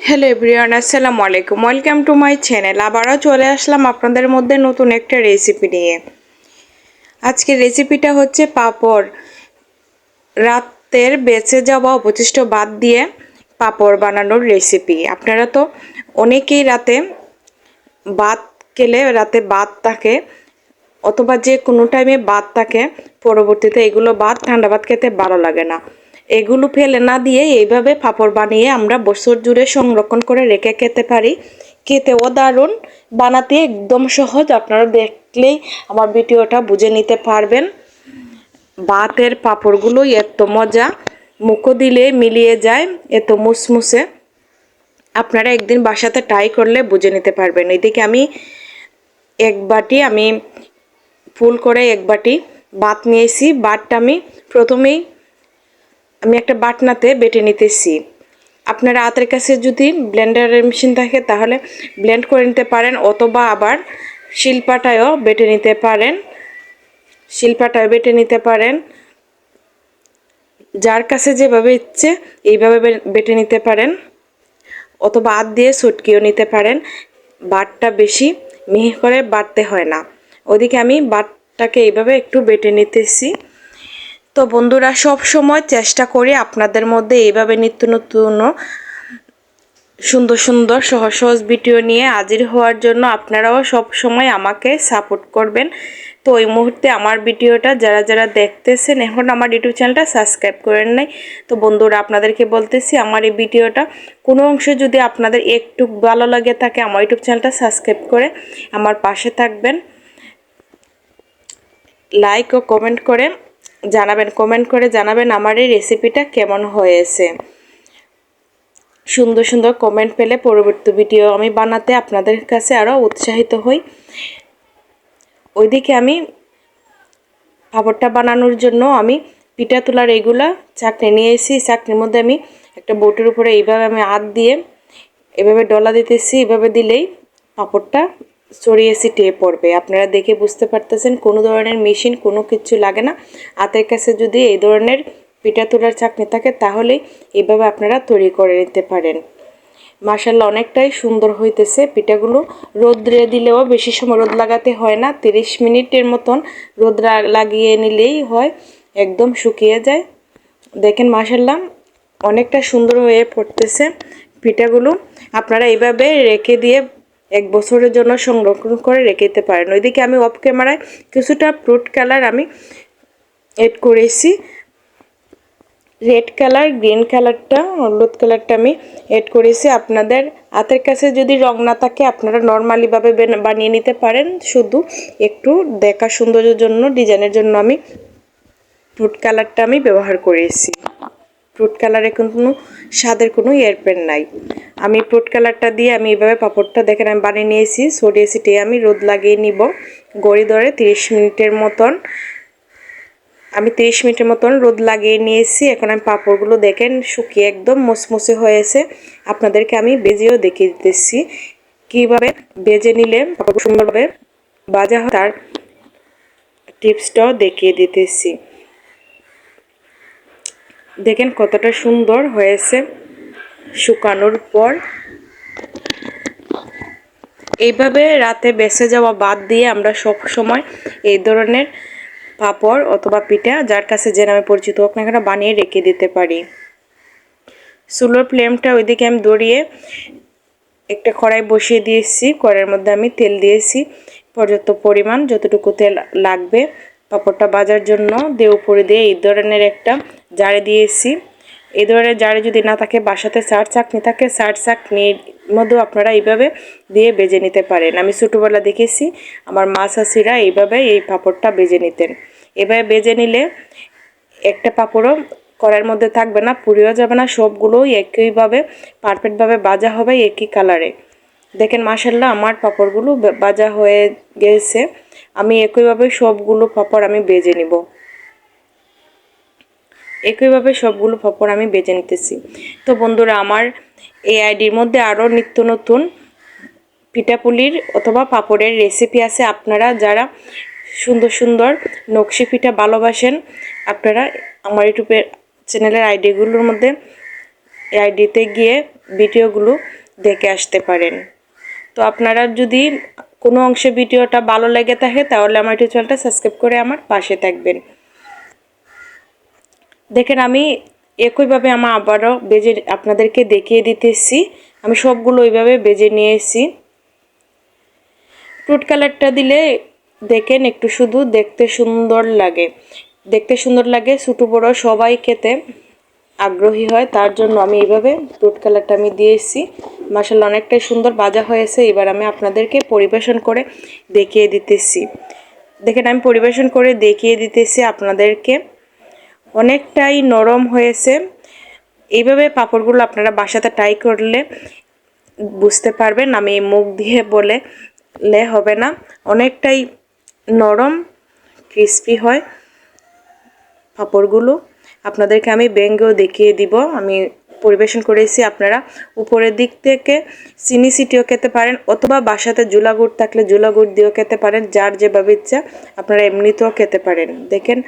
Hello everyone, আসসালামু আলাইকুম। Welcome to my channel. আবারও চলে আসলাম আপনাদের মধ্যে নতুন একটা রেসিপি নিয়ে। আজকের রেসিপিটা হচ্ছে পাঁপড়। রাতের বেঁচে যাওয়া অবশিষ্ট ভাত দিয়ে পাঁপড় বানানোর রেসিপি। আপনারা তো অনেকেই ভাত রাতে ভাত থাকে, অথবা যে কোনো টাইমে ভাত থাকে, পরবর্তীতে এগুলো ঠান্ডা ভাত খেতে ভালো লাগে না। এগুলো ফেলে না দিয়ে এইভাবে পাঁপড় বানিয়ে আমরা বছর জুড়ে সংরক্ষণ করে রেখে খেতে পারি। খেতেও দারুণ, বানাতে একদম সহজ। আপনারা দেখলেই আমার ভিডিওটা বুঝে নিতে পারবেন। ভাতের পাঁপড়গুলো এত মজা, মুখো দিলে মিলিয়ে যায়, এত মুসমুসে। আপনারা একদিন বাসাতে ট্রাই করলে বুঝে নিতে পারবেন। এদিকে আমি ফুল করে এক বাটি ভাত নিয়েছি। ভাতটা আমি প্রথমেই একটা বাটনাতে বেটে নিতেছি। আপনারা হাতের কাছে যদি ব্লেন্ডারের মেশিন থাকে তাহলে ব্লেন্ড করে নিতে পারেন, অথবা আবার শিলপাটায়ও বেটে নিতে পারেন। যার কাছে যেভাবে ইচ্ছে এইভাবে বেটে নিতে পারেন, অথবা হাত দিয়ে ছটকিও নিতে পারেন। বাটটা বেশি মিহি করে বাটতে হয় না। ওদিকে আমি বাটটাকে এইভাবে একটু বেটে নিতেছি। তো বন্ধুরা, সব সময় চেষ্টা করি আপনাদের মধ্যে এইভাবে নিত্য নতুন সুন্দর সুন্দর সহজ সহজ ভিডিও নিয়ে হাজির হওয়ার জন্য। আপনারাও সব সময় আমাকে সাপোর্ট করবেন। তো এই মুহূর্তে আমার ভিডিওটা যারা যারা দেখতেছেন, এখন আমার ইউটিউব চ্যানেলটা সাবস্ক্রাইব করেন নাই, তো বন্ধুরা আপনাদেরকে বলতেছি, আমার এই ভিডিওটা কোনো অংশ যদি আপনাদের একটু ভালো লাগে থাকে, আমার ইউটিউব চ্যানেলটা সাবস্ক্রাইব করে আমার পাশে থাকবেন। লাইক ও কমেন্ট করে জানাবেন আমার এই রেসিপিটা কেমন হয়েছে। সুন্দর সুন্দর কমেন্ট পেলে পরবর্তী ভিডিও আমি বানাতে আপনাদের কাছে আরও উৎসাহিত হই। ওইদিকে আমি পাঁপড়টা বানানোর জন্য আমি পিঠা তোলার এগুলা চাকনি নিয়ে এসেছি। চাকনির মধ্যে আমি একটা বটির উপরে এইভাবে আমি হাত দিয়ে এভাবে ডলা দিতেছি। এভাবে দিলেই পাঁপড়টা ছড়িয়ে ছিটিয়ে পড়বে। আপনারা দেখে বুঝতে পারতেছেন, কোনো ধরনের মেশিন কোনো কিছু লাগে না। হাতের কাছে যদি এই ধরনের পিঠা তোলার চাকনি থাকে তাহলেই এইভাবে আপনারা তৈরি করে নিতে পারেন। মাশাআল্লাহ, অনেকটাই সুন্দর হইতেছে পিঠাগুলো। রোদ্রে দিলেও বেশি সময় রোদ লাগাতে হয় না, 30 মিনিটের মতন রোদ লাগিয়ে নিলেই হয়, একদম শুকিয়ে যায়। দেখেন মাশাআল্লাহ, অনেকটা সুন্দর হয়ে পড়তেছে পিঠাগুলো। আপনারা এইভাবে রেখে দিয়ে 1 বছরের জন্য সংরক্ষণ করে রেখে দিতে পারেন। ওইদিকে আমি অফ ক্যামেরায় কিছুটা ফ্রুট কালার আমি এড করেছি। রেড কালার, গ্রিন কালারটা, হলুদ কালারটা আমি এড করেছি। আপনাদের হাতের কাছে যদি রং না থাকে আপনারা নর্মালিভাবে বানিয়ে নিতে পারেন। শুধু একটু দেখা সৌন্দর্যের জন্য, ডিজাইনের জন্য আমি ফ্রুট কালারটা আমি ব্যবহার করেছি। ফ্রুট কালারে কোনো স্বাদের কোনো এয়ারপেন নাই। আমি ফ্রুট কালারটা দিয়ে আমি এইভাবে পাঁপড়টা দেখেন আমি বানিয়ে নিয়েছি। ছড়িয়ে ছিটিয়ে আমি রোদ লাগিয়ে নিব গড়ি ধরে 30 মিনিটের মতন। আমি 30 মিনিটের মতন রোদ লাগিয়ে নিয়েছি। এখন আমি পাঁপড়গুলো দেখেন শুকিয়ে একদম মুসমুসে হয়েছে। আপনাদেরকে আমি ভেজেও দেখিয়ে দিতেছি কীভাবে ভেজে নিলে পাঁপড় সুন্দরভাবে ভাজা হয়, তার টিপসটাও দেখিয়ে দিতেছি। দেখেন কতটা সুন্দর হয়েছে শুকানোর পর। এইভাবে রাতে বেঁচে যাওয়া ভাত দিয়ে আমরা সব সময় এই ধরনের পাঁপড় অথবা পিঠা, যার কাছে যে নামে পরিচিত হোক না কেন, বানিয়ে রেখে দিতে পারি। চুলোর ফ্লেমটা ওইদিকে আমি ধরিয়ে একটা কড়াই বসিয়ে দিয়েছি। কড়াইয়ের মধ্যে আমি তেল দিয়েছি পর্যাপ্ত পরিমাণ, যতটুকু তেল লাগবে পাঁপড়টা ভাজার জন্য। উপরে দিয়ে এই ধরনের একটা জারে দিয়েছি। এই ধরনের জারে যদি না থাকে, বাসাতে চাকনি থাকে, চাকনির মধ্যেও আপনারা এইভাবে দিয়ে বেজে নিতে পারেন। আমি ছোটোবেলা দেখেছি আমার মা চাচিরা এইভাবে এই পাঁপড়টা বেজে নিতেন। এভাবে বেজে নিলে একটা পাঁপড়ও কড়াইয়ের মধ্যে থাকবে না, পুড়েও যাবে না, সবগুলোই একইভাবে পারফেক্টভাবে ভাজা হবে একই কালারে। দেখেন মাশাআল্লাহ, আমার পাঁপড়গুলো ভাজা হয়ে গেছে। আমি একইভাবে সবগুলো পাঁপড় আমি ভেজে নিব। একইভাবে সবগুলো পাঁপড় আমি ভেজে নিতেছি। তো বন্ধুরা, আমার এই আইডির মধ্যে আরও নিত্য নতুন পিঠাপুলির অথবা পাঁপড়ের রেসিপি আছে। আপনারা যারা সুন্দর সুন্দর নকশি পিঠা ভালোবাসেন, আপনারা আমার ইউটিউবের চ্যানেলের আইডিগুলোর মধ্যে, এই আইডিতে গিয়ে ভিডিওগুলো দেখে আসতে পারেন। তো আপনারা যদি কোনো অংশে ভিডিওটা ভালো লেগে থাকে তাহলে আমার ইউটিউব চ্যানেলটা সাবস্ক্রাইব করে আমার পাশে থাকবেন। দেখেন আমি একইভাবে আমার আবারও বেজে আপনাদেরকে দেখিয়ে দিতেছি। আমি সবগুলো ওইভাবে বেজে নিয়েছি। ফ্রুট কালারটা দিলে দেখেন একটু শুধু দেখতে সুন্দর লাগে, ছোটো বড়ো সবাই খেতে আগ্রহী হয়, তার জন্য আমি এইভাবে ফ্রুট কালারটা আমি দিয়েছি। মাশাআল্লাহ অনেকটাই সুন্দর ভাজা হয়েছে। এবার আমি আপনাদেরকে পরিবেশন করে দেখিয়ে দিতেছি। দেখেন আমি পরিবেশন করে দেখিয়ে দিতেছি আপনাদেরকে, অনেকটাই নরম হয়েছে। এইভাবে পাঁপড়গুলো আপনারা বাসাতে ট্রাই করলে বুঝতে পারবেন, আমি মুখ দিয়ে বলে হবে না, অনেকটাই নরম ক্রিস্পি হয় পাঁপড়গুলো। আপনাদেরকে আমি ভেঙেও দেখিয়ে দিব। আমি পরিবেশন করেছি, আপনারা উপরের দিক থেকে চিনি ছিটিয়েও খেতে পারেন অথবা বাসাতে জুলা গুড় থাকলে জুলা গুড় দিয়েও খেতে পারেন, যার যেভাবে ইচ্ছা আপনারা এমনিতেও খেতে পারেন। দেখেন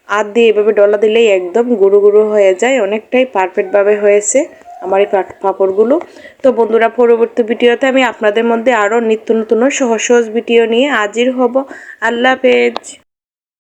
হাত দিয়ে এভাবে ডলা দিলেই একদম গুঁড়ো গুঁড়ো হয়ে যায়, অনেকটাই পারফেক্টভাবে হয়েছে আমার এই পাঁপড়গুলো। তো বন্ধুরা, পরবর্তী ভিডিওতে আমি আপনাদের মধ্যে আরও নিত্য নতুন সহজ সহজ ভিডিও নিয়ে হাজির হব। আল্লাহ হাফেজ।